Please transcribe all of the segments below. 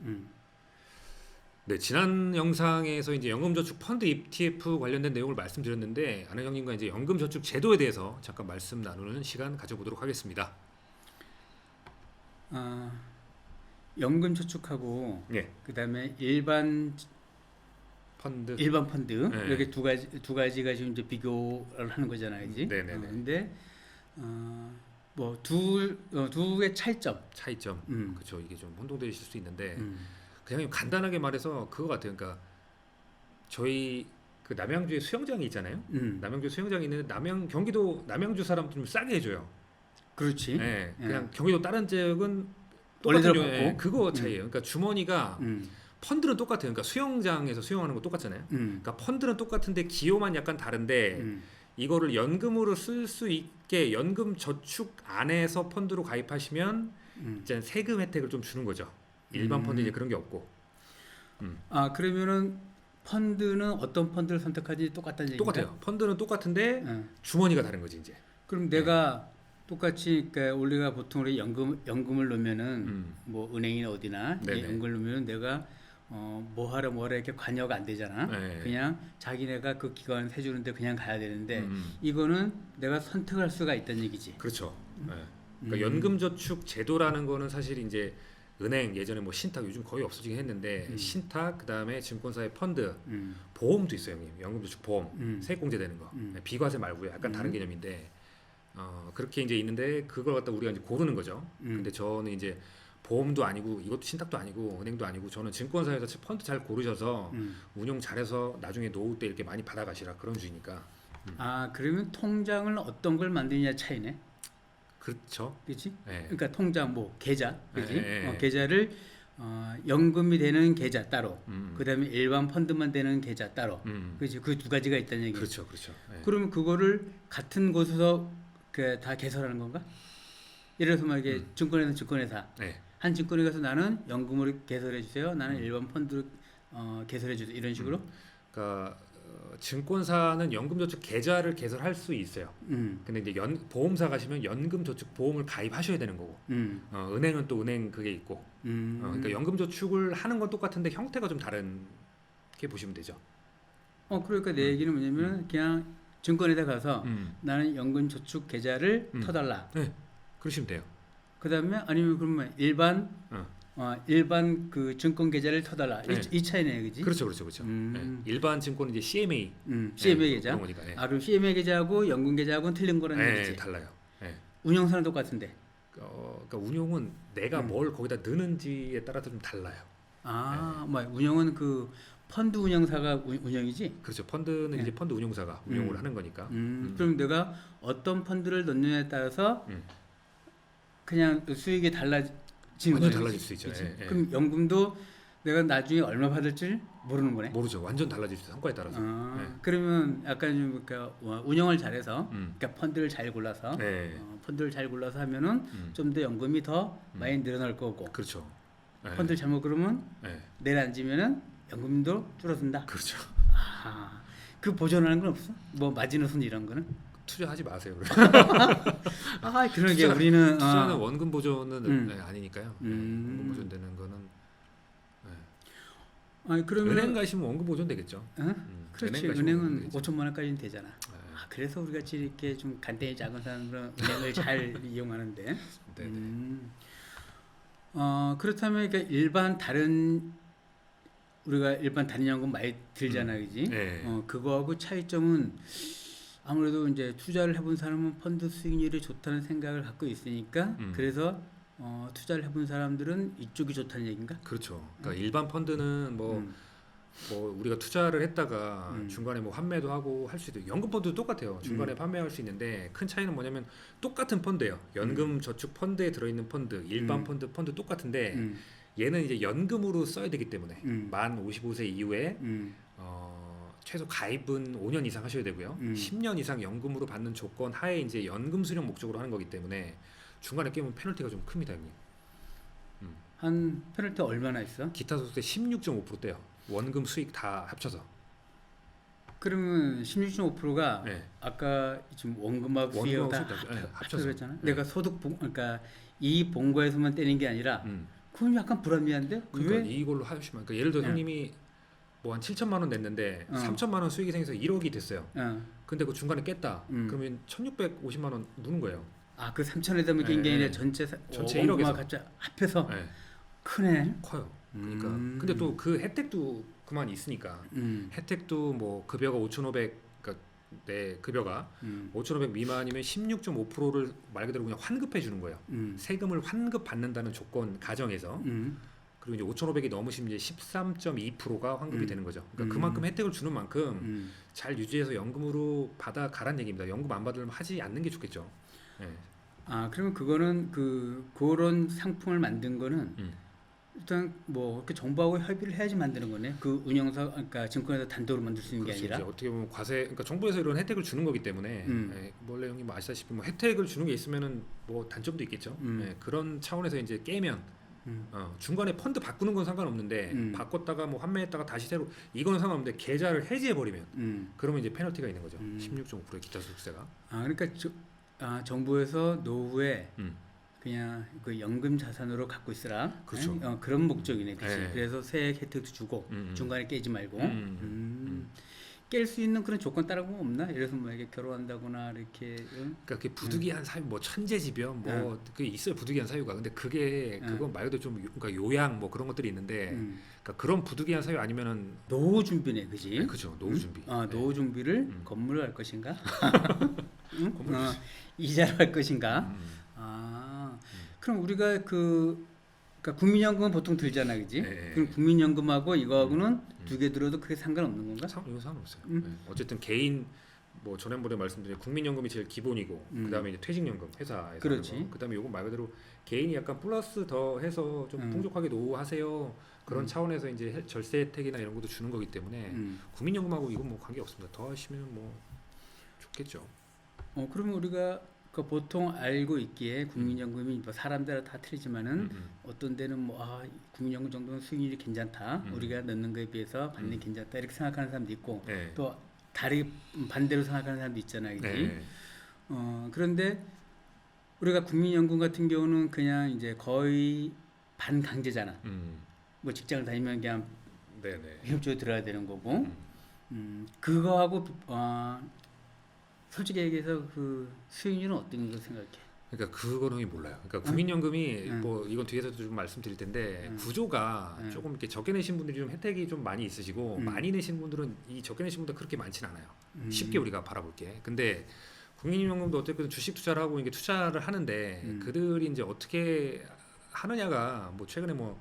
음. 네, 지난 영상에서 이제 연금저축 펀드 ETF 관련된 내용을 말씀드렸는데 안혜 형님과 이제 연금저축 제도에 대해서 잠깐 말씀 나누는 시간 가져보도록 하겠습니다. 아, 연금 저축하고 예, 그다음에 일반 펀드. 펀드 예, 이렇게 두 가지가 지금 이제 비교를 하는 거잖아요, 그지? 네네네. 근데 두 개의 차이점. 차이점. 음. 그렇죠. 이게 좀 혼동되실 수 있는데 음. 그냥 간단하게 말해서 그거 같아요. 그러니까 저희 그 남양주에 수영장이 있잖아요. 음. 남양주 수영장이 있는데 경기도 남양주 사람들 좀 싸게 해줘요. 그렇지. 예, 예. 그냥 경기도 다른 지역은 원래대로 똑같은 받고. 그거 차이예요. 그러니까 주머니가 음. 펀드는 똑같아요. 그러니까 수영장에서 수영하는 거 똑같잖아요. 음. 그러니까 펀드는 똑같은데 기호만 약간 다른데 음. 이거를 연금으로 쓸 수 있게 연금 저축 안에서 펀드로 가입하시면 음. 이제 세금 혜택을 좀 주는 거죠. 일반 펀드 이제 그런 게 없고. 그러면은 펀드는 어떤 펀드를 선택하지 똑같다는 얘기인가? 똑같아요. 펀드는 똑같은데 예. 주머니가 다른 거지 이제. 그럼 내가 똑같이 그러니까 우리가 보통 우리 연금을 넣으면은 음. 뭐 은행이나 어디나 네네. 연금을 넣으면은 내가 뭐 하라 이렇게 관여가 안 되잖아. 네. 그냥 자기네가 그 기관 해주는데 그냥 가야 되는데 음. 이거는 내가 선택할 수가 있다는 얘기지. 그렇죠. 네. 그러니까 연금저축 제도라는 거는 사실 이제 은행 예전에 뭐 신탁 요즘 거의 없어지긴 했는데 신탁 그다음에 증권사의 펀드 음. 보험도 있어요, 형님. 연금저축 보험 세액공제 되는 거 비과세 말고요. 약간 다른 개념인데 그렇게 이제 있는데 그걸 갖다 우리가 이제 고르는 거죠. 근데 저는 이제 보험도 아니고 이것도 신탁도 아니고 은행도 아니고 저는 증권사에서 펀드 잘 고르셔서 운용 잘해서 나중에 노후 때 이렇게 많이 받아가시라 그런 주의니까. 그러면 통장을 어떤 걸 만드느냐 차이네. 그렇죠. 그렇지? 네. 그러니까 통장 뭐 계좌, 그렇지? 네. 계좌를 연금이 되는 계좌 따로, 음. 그다음에 일반 펀드만 되는 계좌 따로, 그렇지? 그 두 가지가 있다는 얘기. 그렇죠, 그렇죠. 네. 그러면 그거를 같은 곳에서 다 개설하는 건가? 예를 들어서 만약에 증권회사 증권회사 네. 한 증권에 가서 나는 연금을 개설해 주세요. 나는 일반 펀드를 개설해 주세요. 이런 식으로. 그러니까 증권사는 연금저축 계좌를 개설할 수 있어요. 근데 이제 보험사 가시면 연금저축 보험을 가입하셔야 되는 거고, 은행은 또 은행 그게 있고, 그러니까 연금저축을 하는 건 똑같은데 형태가 좀 다르게 보시면 되죠. 그러니까 내 얘기는 뭐냐면 그냥 증권에다 가서 나는 연금저축 계좌를 터달라. 네, 그러시면 돼요. 그다음에 아니면 그러면 일반 그 증권 계좌를 터달라. 네. 이 차이네, 그지? 그렇죠, 그렇죠, 그렇죠. 네. 일반 증권은 이제 CMA, CMA 계좌. 그런 거니까. 네. 그럼 CMA 계좌하고 연금 계좌하고는 틀린 거라는 네, 얘기지. 달라요. 네. 운영사는 똑같은데. 그러니까 운용은 내가 뭘 거기다 넣는지에 따라서 좀 달라요. 뭐 운영은 그 펀드 운영사가 운영이지. 그렇죠. 펀드는 이제 펀드 운용사가 운용을 하는 거니까. 그럼 내가 어떤 펀드를 넣느냐에 따라서 그냥 수익이 달라지는 완전 거네. 달라질 수 있죠. 그치? 예, 예. 그럼 연금도 내가 나중에 얼마 받을지 모르는 거네. 모르죠. 완전 달라질 수 있어요. 성과에 따라서. 네. 그러면 약간 좀 그러니까 운영을 잘해서 그러니까 펀드를 잘 골라서 네. 펀드를 잘 골라서 하면은 좀 더 연금이 더 많이 늘어날 거고 그렇죠. 네. 펀드를 잘못 그러면 네. 내려앉으면은 연금도 줄어든다. 그렇죠. 그 보존하는 건 없어? 뭐 마지노선 이런 거는? 투자하지 마세요. 그런 게 우리는 투자는 원금 보존은 네, 아니니까요. 네. 음. 원금 보존되는 거는 그러면 은행 가시면 원금 보존 되겠죠. 그렇지. 가시면 은행은 원금 되겠죠. 5천만 원까지는 되잖아. 그래서 우리 같이 이렇게 좀 간단히 작은 사람들은 은행을 잘 이용하는데. 네네. 그렇다면 그러니까 우리가 일반 다른 연금 많이 들잖아, 그지? 네. 그거하고 차이점은 아무래도 이제 투자를 해본 사람은 펀드 수익률이 좋다는 생각을 갖고 있으니까 그래서 투자를 해본 사람들은 이쪽이 좋다는 얘기인가? 그렇죠. 그러니까 일반 펀드는 뭐 우리가 투자를 했다가 중간에 뭐 환매도 하고 할 수 있고 연금 펀드도 똑같아요. 중간에 판매할 수 있는데 큰 차이는 뭐냐면 똑같은 펀드예요. 연금 저축 펀드에 들어있는 펀드, 일반 펀드 똑같은데 얘는 이제 연금으로 써야 되기 때문에 만 55세 이후에 최소 가입은 5년 이상 하셔야 되고요. 10년 이상 연금으로 받는 조건 하에 이제 연금 수령 목적으로 하는 거기 때문에 중간에 끼면 페널티가 좀 큽니다, 형님. 한 페널티 얼마나 있어? 기타 소득세 16.5% 떼요. 원금 수익 다 합쳐서. 그러면 16.5%가 네. 아까 지금 원금하고 수익하고 다 합쳐서 그랬잖아. 네. 내가 그러니까 이 본거에서만 떼는 게 아니라 그건 약간 불합리한데? 그러니까 왜? 이걸로 하시면 그러니까 예를 들어 네. 형님이 뭐 한 7천만 원 냈는데 3천만 원 수익이 생겨서 1억이 됐어요. 근데 그 중간에 깼다. 그러면 1,650만 원 누는 거예요. 아, 그 3천에다 낀 게 아니라 전체 전체 1억에서 1억에서 갑자기 합해서 네. 크네. 커요. 그러니까 근데 또 그 혜택도 그만 있으니까 혜택도 뭐 급여가 5,500 그러니까 내 급여가 5,500 미만이면 16.5%를 말 그대로 그냥 환급해 주는 거예요. 세금을 환급 받는다는 조건 가정에서 그리고 이제 5,500이 넘으시면 이제 13.2%가 환급이 되는 거죠. 그러니까 그만큼 혜택을 주는 만큼 잘 유지해서 연금으로 받아 가란 얘기입니다. 연금 안 받으려면 하지 않는 게 좋겠죠. 네. 아, 그러면 그거는 그런 상품을 만든 거는 일단 뭐 이렇게 정부하고 협의를 해야지 만드는 거네. 그 운영사 그러니까 증권회사 단독으로 만들 수 있는 게 그렇죠. 아니라. 이제 어떻게 보면 과세 그러니까 정부에서 이런 혜택을 주는 거기 때문에 예, 원래 형님 뭐 아시다시피 뭐 혜택을 주는 게 있으면은 뭐 단점도 있겠죠. 예, 그런 차원에서 이제 깨면 중간에 펀드 바꾸는 건 상관없는데 바꿨다가 뭐 환매했다가 다시 새로 이거는 상관없는데 계좌를 해지해 버리면 그러면 이제 페널티가 있는 거죠. 16.5%의 기타 소득세가. 아, 그러니까 정부에서 노후에 그냥 그 연금 자산으로 갖고 있으라. 그렇죠. 그런 목적이네, 그렇지. 네. 그래서 세액 혜택도 주고 중간에 깨지 말고. 깰 수 있는 그런 조건 따른 거 없나? 예를 들어서 뭐 이게 결혼한다거나 이렇게. 그러니까 그 부득이한 사유, 뭐 천재지변, 뭐 그게 있어요 부득이한 사유가. 근데 그게 그건 말 그대로 좀 그러니까 요양 뭐 그런 것들이 있는데, 그러니까 그런 부득이한 사유 아니면은 노후 준비네, 그지? 네, 그죠 노후 준비. 노후 준비를 건물로 할 것인가? 이자로 할 것인가? 그럼 우리가 그러니까 국민연금은 보통 들잖아, 그지? 네. 그럼 국민연금하고 이거하고는 두 개 들어도 크게 상관없는 건가? 이거 상관없어요. 네. 어쨌든 개인 뭐 전에번에 말씀드린 국민연금이 제일 기본이고 그다음에 이제 퇴직연금 회사에서 그렇지. 그다음에 요건 말 그대로 개인이 약간 플러스 더 해서 좀 풍족하게 노후하세요. 그런 차원에서 이제 절세 혜택이나 이런 것도 주는 거기 때문에 국민연금하고 이건 뭐 관계 없습니다. 더 하시면 뭐 좋겠죠. 그러면 우리가 그 보통 알고 있기에 국민연금이 뭐 사람들은 다 틀리지만은 어떤 데는 뭐 국민연금 정도는 수익률이 괜찮다. 우리가 넣는 거에 비해서 받는 게 괜찮다. 이렇게 생각하는 사람도 있고 네. 또 다르게 반대로 생각하는 사람도 있잖아요, 그지? 네. 그런데 우리가 국민연금 같은 경우는 그냥 이제 거의 반강제잖아. 뭐 직장을 다니면 그냥 네네. 위협적으로 들어야 되는 거고, 그거하고 솔직히 얘기해서 그 수익률은 어떤 거 생각해? 그러니까 그거는 몰라요. 그러니까 국민연금이 뭐 이건 뒤에서도 좀 말씀드릴 텐데 구조가 조금 이렇게 적게 내신 분들이 좀 혜택이 좀 많이 있으시고 많이 내신 분들은 이 적게 내신 분들 그렇게 많진 않아요. 쉽게 우리가 바라볼게. 근데 국민연금도 어쨌든 주식 투자를 하고 이게 투자를 하는데 그들이 이제 어떻게 하느냐가 뭐 최근에 뭐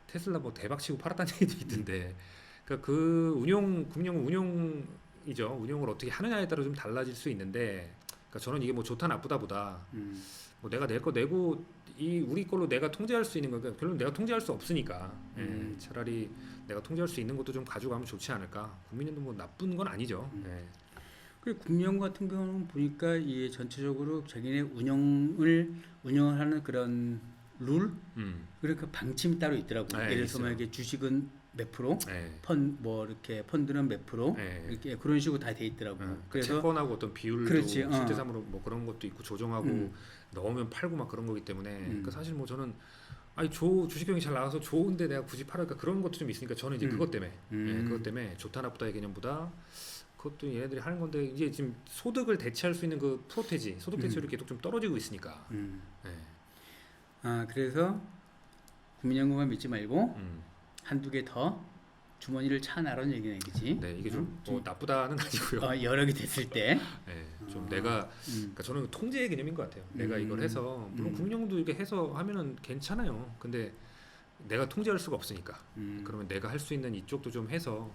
테슬라 뭐 대박치고 팔았다는 얘기도 있던데, 그러니까 그 국민연금 운용이죠. 운용을 어떻게 하느냐에 따라 좀 달라질 수 있는데, 그러니까 저는 이게 뭐 좋다 나쁘다보다 뭐 내가 낼 거 내고 이 우리 걸로 내가 통제할 수 있는 거, 그러니까 결국 내가 통제할 수 없으니까 차라리 내가 통제할 수 있는 것도 좀 가져가면 좋지 않을까. 국민연금 뭐 나쁜 건 아니죠. 그 국민연금 같은 경우는 보니까 이 전체적으로 자기네 운영을 하는 그런 룰, 그러니까 방침이 따로 있더라고. 예를 들어서 만약에 주식은 몇 프로, 뭐 이렇게 펀드는 몇 프로, 이렇게 그런 식으로 다 돼 있더라고. 그래서 채권하고 어떤 비율도 그렇지, 7대3으로 뭐 그런 것도 있고 조정하고 넣으면 팔고 막 그런 거기 때문에 그러니까 사실 뭐 저는 주식경이 잘 나와서 좋은데 내가 굳이 팔을까 그런 것도 좀 있으니까 저는 이제 그것 때문에 그것 때문에 좋다 나쁘다의 개념보다 그것도 얘네들이 하는 건데 이제 지금 소득을 대체할 수 있는 그 프로테지 소득 대체율이 계속 좀 떨어지고 있으니까. 그래서 국민연금만 믿지 말고 한두 개 더 주머니를 차나라는 얘기네, 그지? 네, 이게 좀 뭐 나쁘다는 아니고요. 여러 개 됐을 때. 네, 좀 내가 그러니까 저는 통제의 개념인 것 같아요. 내가 이걸 해서 물론 국민연금도 이렇게 해서 하면은 괜찮아요. 근데 내가 통제할 수가 없으니까. 그러면 내가 할 수 있는 이쪽도 좀 해서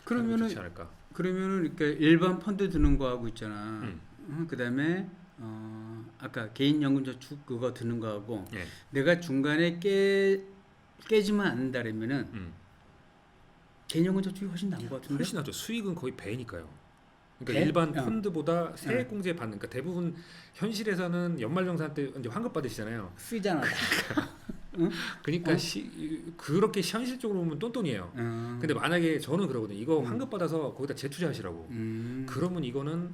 그러면은 좋지 않을까. 그러면은 그러니까 일반 펀드 드는 거 하고 있잖아. 그다음에 아까 개인연금저축 그거 드는 거 하고 내가 중간에 깨지만 않는다 그러면은 개인연금저축이 훨씬 나은 것 같은데. 훨씬 낫죠. 수익은 거의 배니까요. 그러니까 배? 일반 펀드보다 세액공제 받는, 그러니까 대부분 현실에서는 연말정산 때 이제 환급 받으시잖아요. 쓰잖아. 그러니까 그렇게 현실적으로 보면 똔똔이에요. 근데 만약에 저는 그러거든요. 이거 환급 받아서 거기다 재투자하시라고. 그러면 이거는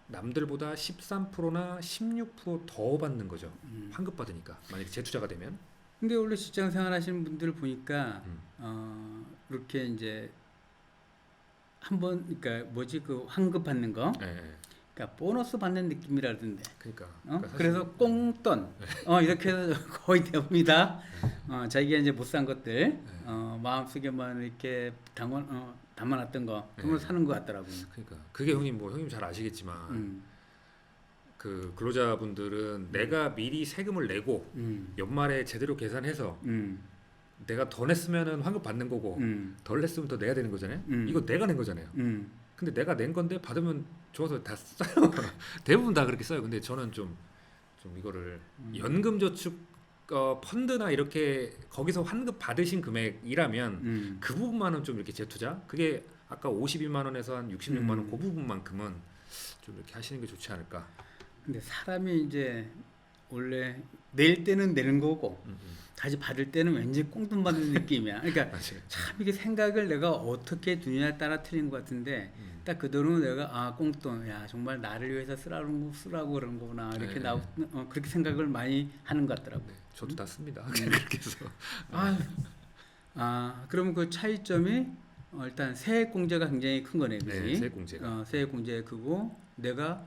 남들보다 13%나 16% 더 받는 거죠. 환급 받으니까 만약에 재투자가 되면. 근데 원래 직장 생활하시는 분들 보니까 음. 이렇게 이제 한번 그러니까 뭐지 그 환급 받는 거, 예, 예. 그러니까 보너스 받는 느낌이라던데. 그러니까, 사실 그래서 꽁돈 이렇게 해서 거의 대부분이다. 자기가 이제 못 산 것들 마음속에만 이렇게 담아놨던 거 그걸 사는 것 같더라고요. 그러니까 그게 형님 잘 아시겠지만 음, 그 근로자분들은 내가 미리 세금을 내고 연말에 제대로 계산해서 내가 더 냈으면은 환급 받는 거고 덜 냈으면 더 내야 되는 거잖아요. 이거 내가 낸 거잖아요. 근데 내가 낸 건데 받으면 좋아서 다 써요. 대부분 다 그렇게 써요. 근데 저는 좀 이거를 연금저축 펀드나 이렇게 거기서 환급 받으신 금액이라면 그 부분만은 좀 이렇게 재투자. 그게 아까 52만 원에서 한 66만 원 그 부분만큼은 좀 이렇게 하시는 게 좋지 않을까. 근데 사람이 이제 원래 낼 때는 내는 거고 다시 받을 때는 왠지 꽁돈 받는 느낌이야. 그러니까 맞아요. 참 이게 생각을 내가 어떻게 두냐에 따라 틀린 것 같은데 딱 그 돈은 내가 꽁돈 야 정말 나를 위해서 쓰라고 그런 거구나 이렇게 네. 그렇게 생각을 많이 하는 것 같더라고. 네, 저도 다 씁니다. 그렇게 해서. 그러면 그 차이점이 일단 세액공제가 굉장히 큰 거네, 그지? 네, 세액공제가. 세액공제가 크고 내가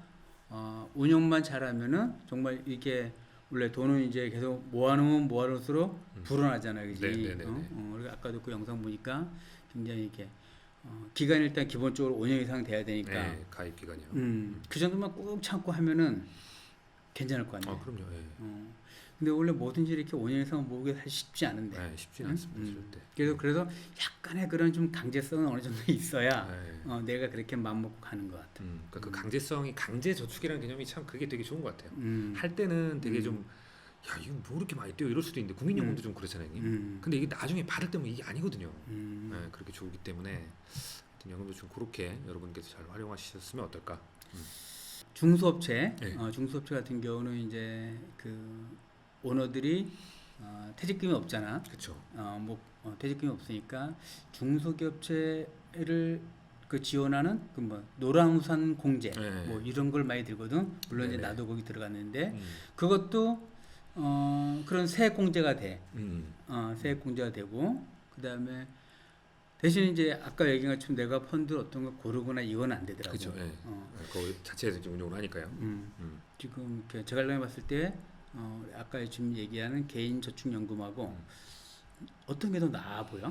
운영만 잘하면은 정말 이게 원래 돈은 이제 계속 모아놓으면 모아놓을수록 불어나잖아, 그지? 네. 그리고 아까도 그 영상 보니까 굉장히 이렇게 기간이 일단 기본적으로 5년 이상 돼야 되니까 네, 가입 기간이요. 그 정도만 꾹 참고 하면은 괜찮을 거 아니야. 그럼요. 예. 근데 원래 뭐든지 이렇게 5년 이상 모으기 사실 쉽지 않은데. 네, 쉽지는 않습니다. 절대. 그래서 약간의 그런 좀 강제성은 어느 정도 있어야 네. 내가 그렇게 마음먹고 가는 것 같아. 그러니까 그 강제성이 강제 저축이라는 개념이 참 그게 되게 좋은 것 같아요. 음. 할 때는 되게 좀 야, 이거 뭐 이렇게 많이 떼요 이럴 수도 있는데 국민연금도 좀 그렇잖아요, 형님. 근데 이게 나중에 받을 때면 이게 아니거든요. 네, 그렇게 좋기 때문에 하여튼 연금도 좀 그렇게 여러분께서 잘 활용하셨으면 어떨까. 중소업체, 네. 중소업체 같은 경우는 이제 그 오너들이 퇴직금이 없잖아. 그렇죠. 퇴직금이 없으니까 중소기업체를 그 지원하는 그 뭐 노란우산 공제 네. 뭐 이런 걸 많이 들거든. 물론 이제 네네. 나도 거기 들어갔는데 그것도 그런 세액 공제가 돼. 세액 공제가 되고 그다음에 대신 이제 아까 얘기한 것처럼 내가 펀드 어떤 거 고르거나 이건 안 되더라고. 그렇죠. 예. 그 자체에서 이제 운용을 하니까요. 지금 이렇게 제가 봤을 때 아까 지금 얘기하는 개인 저축연금하고 어떤 게 더 나아 보여?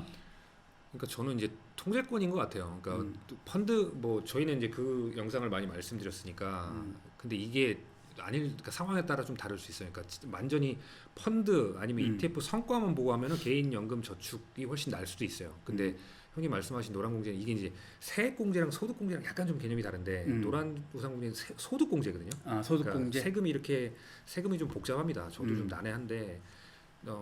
그러니까 저는 이제 통제권인 것 같아요. 그러니까 펀드 뭐 저희는 이제 그 영상을 많이 말씀드렸으니까 근데 이게 그러니까 상황에 따라 좀 다를 수 있어요. 그러니까 완전히 펀드 아니면 ETF 성과만 보고 하면은 개인 연금 저축이 훨씬 나을 수도 있어요. 근데 형님 말씀하신 노란공제는 이게 이제 세액공제랑 소득공제랑 약간 좀 개념이 다른데 노란우산공제는 소득공제거든요. 소득공제. 그러니까 세금이 좀 복잡합니다. 저도 좀 난해한데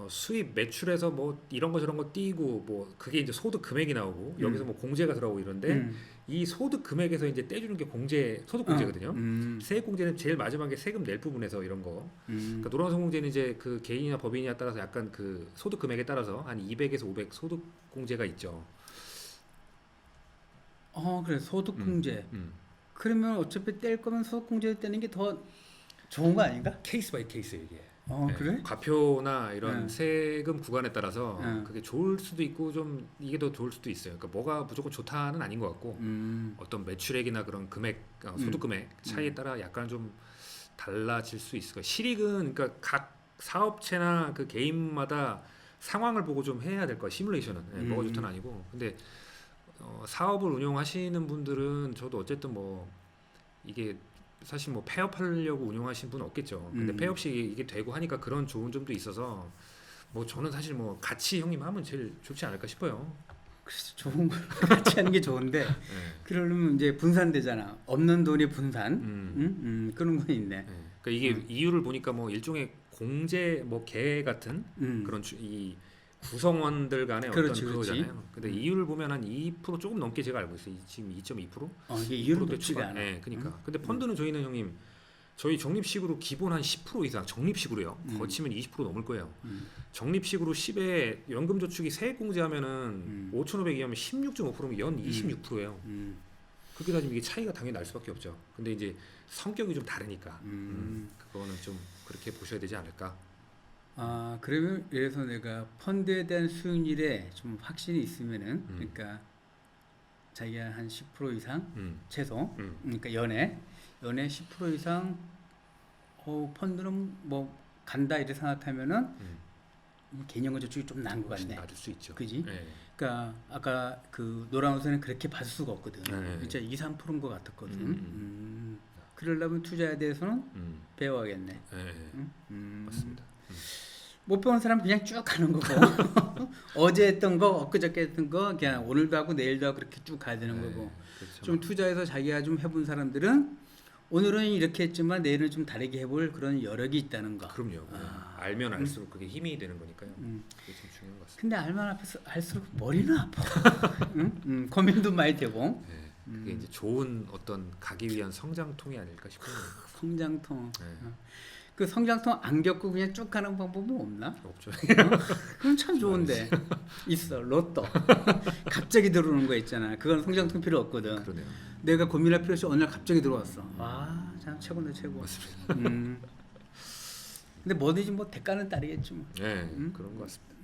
수입 매출에서 뭐 이런 거 저런 거 띄고 뭐 그게 이제 소득 금액이 나오고 여기서 뭐 공제가 들어오고 이런데 이 소득 금액에서 이제 떼주는 게 소득 공제거든요. 세액 공제는 제일 마지막에 세금 낼 부분에서 이런 거. 그러니까 노란우산 공제는 이제 그 개인이나 법인이나 따라서 약간 그 소득 금액에 따라서 한 200에서 500 소득 공제가 있죠. 그래 소득공제. 그러면 어차피 뗄 거면 소득공제 떼는 게 더 좋은 거 아닌가? 케이스 바이 케이스 이게. 그래? 과표나 이런 세금 구간에 따라서 그게 좋을 수도 있고 좀 이게 더 좋을 수도 있어요. 그러니까 뭐가 무조건 좋다는 아닌 것 같고 어떤 매출액이나 그런 금액, 소득 금액 차이에 따라 약간 좀 달라질 수 있을 거예요. 실익은 그러니까 각 사업체나 그 개인마다 상황을 보고 좀 해야 될 거예요. 시뮬레이션은 뭐가 좋다는 아니고. 근데 사업을 운영하시는 분들은 저도 어쨌든 뭐 이게 사실 뭐 폐업하려고 운영하신 분은 없겠죠. 근데 폐업 시 이게 되고 하니까 그런 좋은 점도 있어서 뭐 저는 사실 뭐 같이 형님 하면 제일 좋지 않을까 싶어요. 그래서 좋은 걸 같이 하는 게 좋은데 그러려면 이제 분산되잖아. 없는 돈이 분산. 그런 건 있네. 그러니까 이게 이유를 보니까 뭐 일종의 공제 뭐 개 같은 그런 이 구성원들 간의 그렇지, 어떤 그거잖아요. 근데 이유를 보면 한 2% 조금 넘게 제가 알고 있어요. 지금 2.2%? 이게 이유는 높지가 않아. 네, 그러니까. 근데 펀드는 저희는 형님 저희 적립식으로 기본 한 10% 이상 적립식으로요. 거치면 20% 넘을 거예요. 적립식으로 10에 연금저축이 세액공제하면은 5,500이하면 16.5%면 연 26%예요. 그렇게 따지면 이게 차이가 당연히 날 수밖에 없죠. 근데 이제 성격이 좀 다르니까 그거는 좀 그렇게 보셔야 되지 않을까. 그러면 예를 들어서 내가 펀드에 대한 수익률에 좀 확신이 있으면은 그러니까 자기가 한 10% 이상 최소 그러니까 연에 10% 이상 펀드는 뭐 간다 이렇게 생각하면은 개인연금 저축이 좀 나은 것 같네. 낮을 수 있죠. 그지? 네. 그러니까 아까 그 노란 옷에는 그렇게 받을 수가 없거든. 네. 진짜 2~3%인 것 같았거든. 그러려면 투자에 대해서는 배워야겠네. 네. 맞습니다. 못 배운 사람 그냥 쭉 가는 거고 어제 했던 거 엊그저께 했던 거 그냥 오늘도 하고 내일도 하고 그렇게 쭉 가야 되는 거고 그렇죠. 좀 투자해서 자기가 좀 해본 사람들은 오늘은 이렇게 했지만 내일은 좀 다르게 해볼 그런 여력이 있다는 거. 그럼요. 알면 알수록 그게 힘이 되는 거니까요. 그게 좀 중요한 것 같습니다. 근데 알면 할수록 머리는 아파. 고민도 많이 되고. 네. 그게 이제 좋은 어떤 가기 위한 성장통이 아닐까 싶어요. 성장통. 네. 그 성장통 안 겪고 그냥 쭉 가는 방법은 없나? 없죠. 그럼 참 좋은데. 있어. 로또. 갑자기 들어오는 거 있잖아. 그건 성장통 필요 없거든. 그러네요. 내가 고민할 필요 없이 어느 날 갑자기 들어왔어. 와, 참 최고네 최고. 맞습니다. 근데 뭐든지 뭐 대가는 따르겠지 뭐. 네, 그런 것 같습니다.